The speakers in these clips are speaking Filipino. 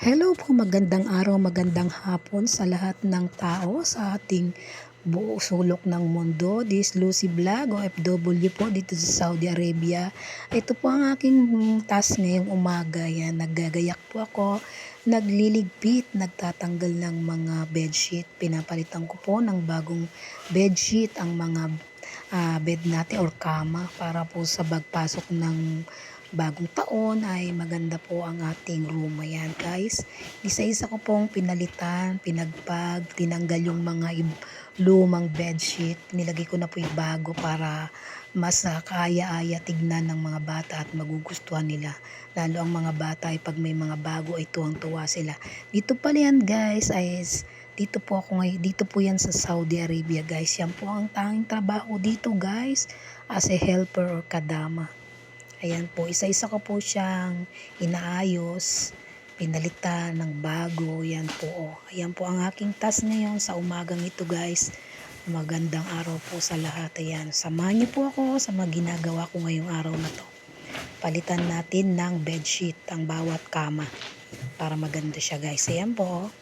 Hello po, magandang araw, magandang hapon sa lahat ng tao sa ating buong sulok ng mundo. This is Lucy Vlog, OFW po dito sa Saudi Arabia. Ito po ang aking task ngayong umaga. Yan, naggagayak po ako, nagliligpit, nagtatanggal ng mga bedsheet. Pinapalitan ko po ng bagong bedsheet ang mga bed natin or kama para po sa pagpasok ng bagong taon ay maganda po ang ating room. Ayan guys, isa-isa ko pong pinalitan, pinagpag, tinanggal yung mga lumang bedsheet. Nilagay ko na po yung bago para mas kaaya-aya tignan ng mga bata at magugustuhan nila. Lalo ang mga bata ay pag may mga bago ay tuwang-tuwa sila. Dito pala yan guys, dito po ako ngayon, dito po yan sa Saudi Arabia guys. Yan po ang tanging trabaho dito guys, as a helper or kadama. Ayan po, isa-isa ko po siyang inaayos, pinalitan ng bago. Yan po, oh. Ayan po ang aking task ngayon sa umagang ito guys. Magandang araw po sa lahat. Ayan, samahan niyo po ako sa mga ginagawa ko ngayong araw na to. Palitan natin ng bedsheet ang bawat kama para maganda siya guys. Ayan po.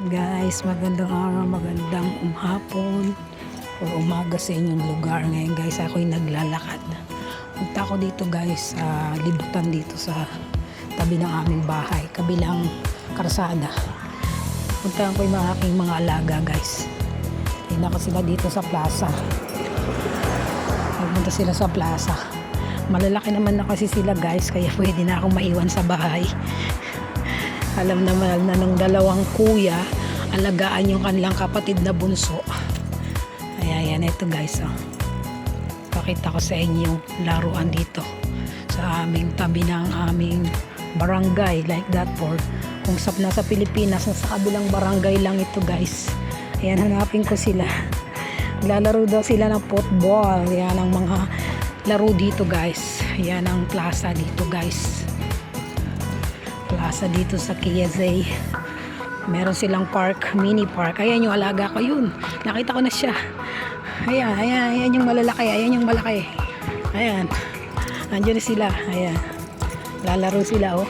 Guys, magandang araw, magandang hapon o umaga sa inyong lugar. Ngayon guys, ako'y naglalakad. Punta ako dito guys sa libutan dito sa tabi ng aming bahay, kabilang karsada. Punta ko yung aking mga alaga guys. Tingnan ko sila dito sa plaza. Magpunta sila sa plaza. Malalaki naman na kasi sila guys, kaya pwede na akong maiwan sa bahay. Alam naman na ng dalawang kuya, alagaan yung kanilang kapatid na bunso. Ayan, ito guys. Oh. Pakita ko sa inyo yung laruan dito sa aming tabi ng aming barangay, like that for kung nasa Pilipinas, sa kabilang barangay lang ito guys. Ayan, hanapin ko sila. Lalaro daw sila ng football. Ayan ang mga laro dito guys. Ayan ang plaza dito guys. Plaza dito sa KSA. Meron silang park, mini park. Ayan yung alaga ko yun. Nakita ko na siya. Ayan yung malalaki. Ayan yung malaki. Ayan. Andiyan na sila. Ayan. Lalaro sila oh.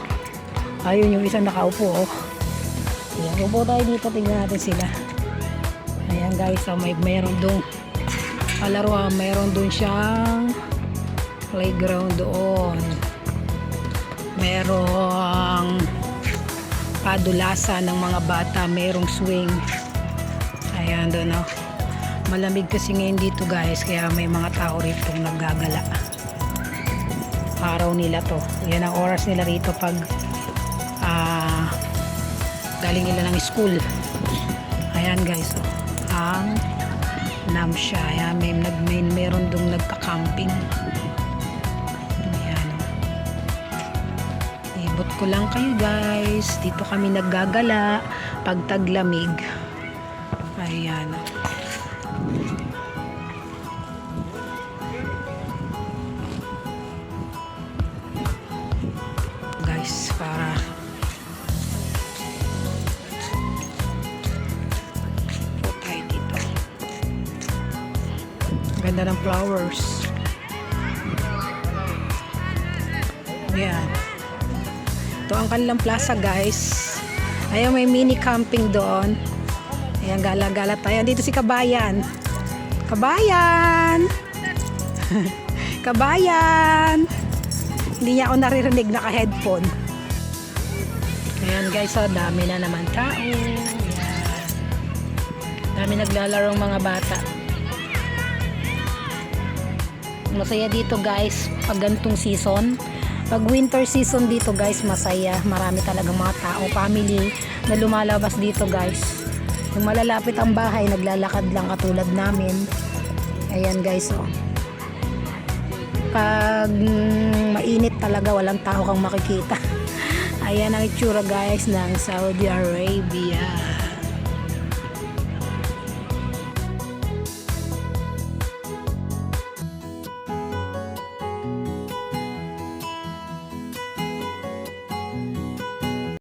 Ayun yung isang nakaupo oh. Ayan. Upo tayo dito. Tingnan natin sila. Ayan guys. So meron dong palaro. Meron dong siyang playground doon. Merong padulasan ng mga bata, merong swing. Ayan doon oh. Malamig kasi ngayon dito guys, kaya may mga tao rito naggagala. Araw nila to. Yan ang oras nila rito pag galing nila ng school. Ayan guys oh. Ang Namsha. Ayan, meron dong nagka-camping. Ibot ko lang kayo guys. Dito kami naggagala pag taglamig. Ayan. Guys, para po tayo dito. Ganda ng flowers. Ayan. Ito ang kanilang plaza guys. Ayan, may mini camping doon. Ayan, gala-gala tayo. Dito si Kabayan. Kabayan! Kabayan! Hindi niya ako naririnig, naka-headphone. Ayan guys, so dami na naman tao. Ayan. Dami naglalarong mga bata. Masaya dito guys pag gantong season. Pag winter season dito guys, masaya. Marami talagang mga tao, family na lumalabas dito guys. Yung malalapit ang bahay, naglalakad lang katulad namin. Ayan guys oh. Pag mainit talaga, walang tao kang makikita. Ayan ang itsura guys ng Saudi Arabia.